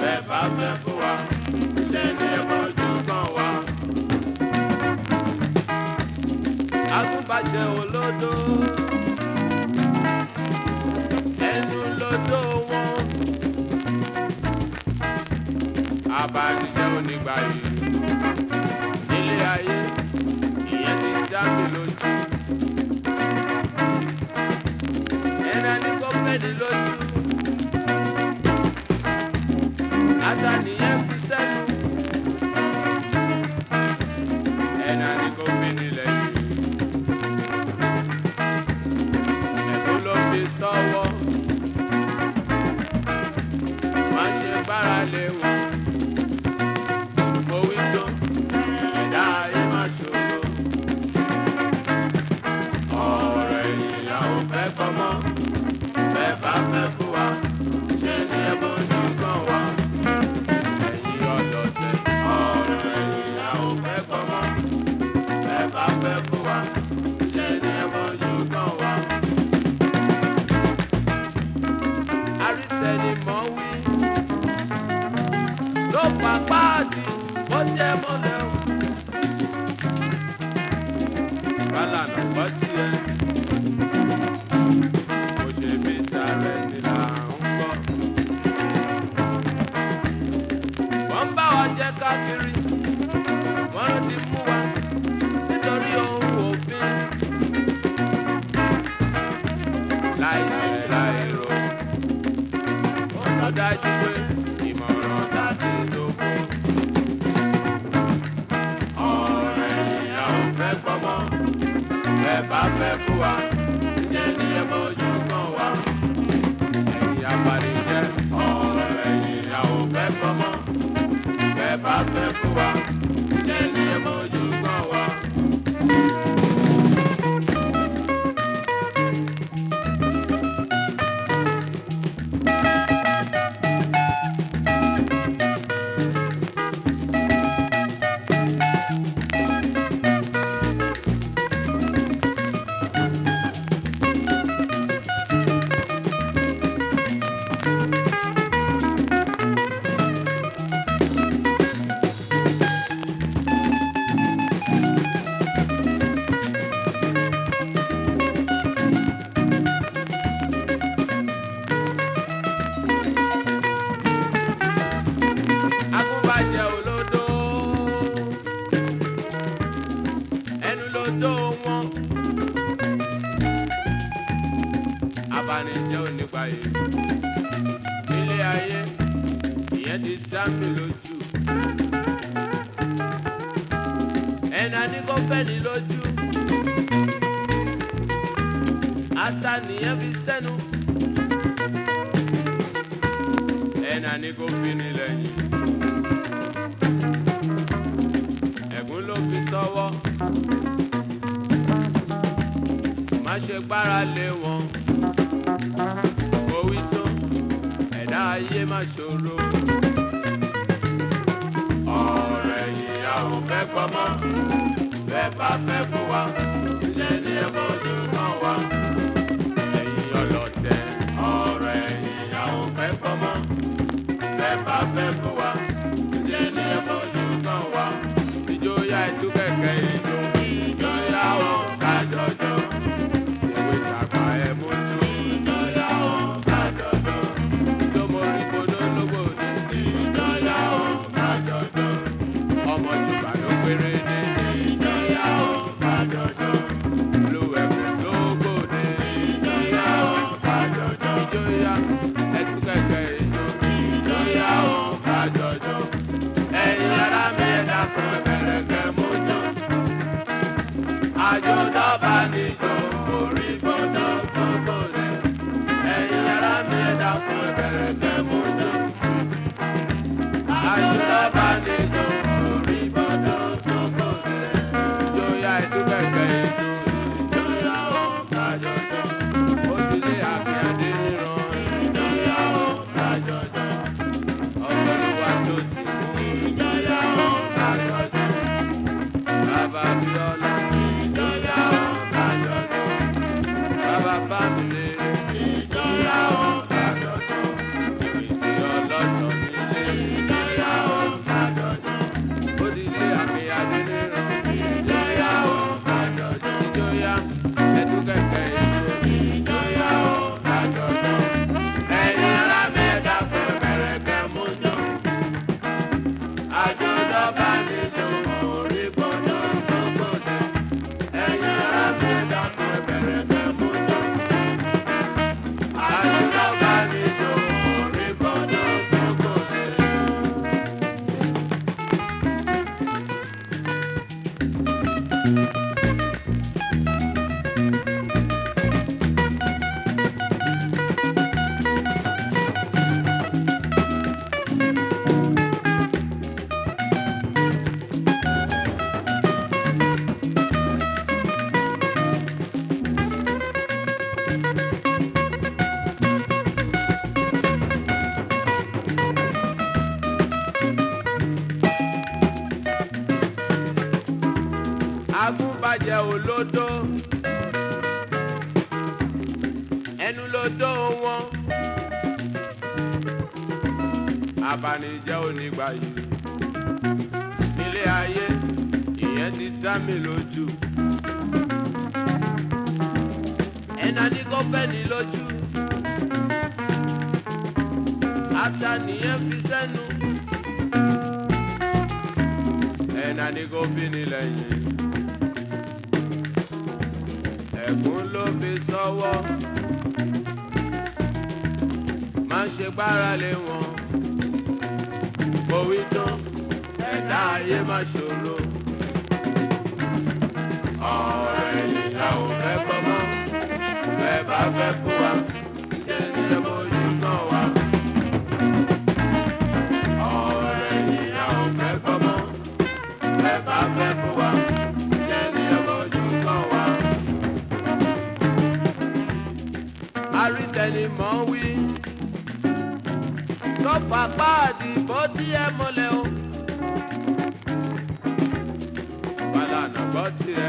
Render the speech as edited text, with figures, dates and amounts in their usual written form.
Bẹ́ẹ̀ bá fẹ́ fún wa, ṣé ni ẹ mọ̀ ojú kan wá? jẹ́ olódo ẹnu lódò wọn abanijẹ́ onígbà yìí nílé ayé ìyẹn ti dá mi lójú ẹnà ní kò pẹ́ ní lójú àtàníyẹn fi sẹ́nu ẹnà ní kò fi nílẹ̀ yìí ẹ̀kọ́ ló fi sọ́wọ́ má ṣe gbára lé wọn mo wí tó ẹ̀dá ayé má ṣòro ọ̀rọ̀ ẹ̀yìn àwọn fẹ́ kọ́ mọ́ bẹ́ẹ̀ bá fẹ́ fún wa ṣe ní ẹ̀bùn ojú kan wá ẹ̀yìn ọlọ́tẹ̀ ọ̀rọ̀ ẹ̀yìn àwọn fẹ́ kọ́ mọ́ bẹ́ẹ̀ bá fẹ́ fún wa ṣe ní ẹ̀bùn ojú kan wá. Arítẹ̀ni mọ̀ wí ló pa páàdì ó jẹ́ mọ́lẹ̀ o. Kálànà kọ́ tiẹ̀ mo ṣe bí tarẹ̀ nílà ń gbọ́. Wọ́n ń bá wa jẹ́ káàkiri wọ́n ti mú wa nítorí ohun òfin láì ṣe láì rò ó dájú pé ìmọ̀ràn láti lò fún ọ̀rọ̀ ẹ̀yìn àwọn fẹ́ gbọ́mọ́ bẹ́ẹ̀ bá fẹ́ fún wa ṣe ní ẹ̀mọ́ ojú kan wá ẹ̀yìn apanijẹ́ ọ̀rọ̀ ẹ̀yìn àwọn fẹ́ gbọ́mọ́ bẹ́ẹ̀ bá fẹ́ fún wa ṣe ní ẹ̀mọ́ ojú kan wá. Agúnbàjẹ́ olódo ẹnu lódò wọn abanijẹ́ onígbà yìí nílé ayé ìyẹn ti dá mi lójú ẹnà ní kò fẹ́ ní lójú àtàníyẹn fi sẹ́nu ẹnà ní kò fi nílẹ̀ yìí. Ẹ̀gún ló fi sọ́wọ́ má ṣe gbára lé wọn mo wí tó ẹ̀dá ayé má ṣòro ọ̀rọ̀ ẹ̀yìn àwọn fẹ́ gbọ́mọ́ bẹ́ẹ̀ bá fẹ́ fún wa ṣe ní ẹ̀mọ́ ojú kan wá ẹ̀yìn ọlọ́tẹ̀ ọ̀rọ̀ ẹ̀yìn àwọn fẹ́ gbọ́mọ́ bẹ́ẹ̀ bá fẹ́ fún wa ṣe ní ẹ̀mọ́ ojú kan wá. Ìjòyà ètò kẹ̀kẹ́ ìjòyà ò kájọjọ ìwé ìtàgbà ẹ̀ mójú ìjòyà ò kájọjọ ìjọmọ̀rí Bodo lógbòdì ìjòyà ò kájọjọ ọmọ Juba ló péré ní ìjòyà ò kájọjọ olúwẹ̀kùn lógbòdì ìjòyà ò kájọjọ ìjòyà ètò kẹ̀kẹ́ ìjòyà ò kájọjọ ẹ̀yin ará mi ẹ̀dá kan kẹ̀rẹ̀kẹ̀ mójú àjọ̀dọ́ba níjọ orí gbọ́dọ̀ tó gbòdì ẹ̀yin ará mi ẹ̀dá kan kẹ̀rẹ̀kẹ̀ mójú àjọ̀dọ́ba níjọ orí gbọ́dọ̀ tó gbòdì ìjòyà ètò kẹ̀kẹ́ ìjòyà ò kájọjọ òdìlé àkíyàdé ìran ìjòyà ò kájọjọ ọ̀pọ̀lọpọ̀ tó ti mú ìjòyà ò kájọjọ bàbá Bíọ́lá ìjòyà ò kájọjọ. agúnbàjẹ́ olódó ẹnu lódó wọn abanijẹ́ onígbàyè ilé ayé ìyẹn ti dá mi lójú ẹ̀nà ní kò fẹ́ ní lójú ata nìyẹn fi sẹ́nu ẹ̀nà ní kò fi ní lẹ́yìn ẹ̀gún ló fi sọ́wọ́ má ṣe gbára lé wọn òwì tán ẹ̀dá ayé má ṣòro ọ̀rẹ́ ìyá ò fẹ́ gbọ́mọ́ bẹ́ẹ̀ bá fẹ́ kú wa ṣe ní ẹ̀mọ́jú náà wá. ọ̀rẹ́ ìyá ò fẹ́ gbọ́mọ́ bẹ́ẹ̀ bá fẹ́ kú wa ṣe ní ẹ̀mọ́jú náà wá. arítẹnimọ̀ wí tó fapá àdìbò díẹ̀ mọ́lẹ̀ o. Bàlànà gbọ́ tiẹ̀.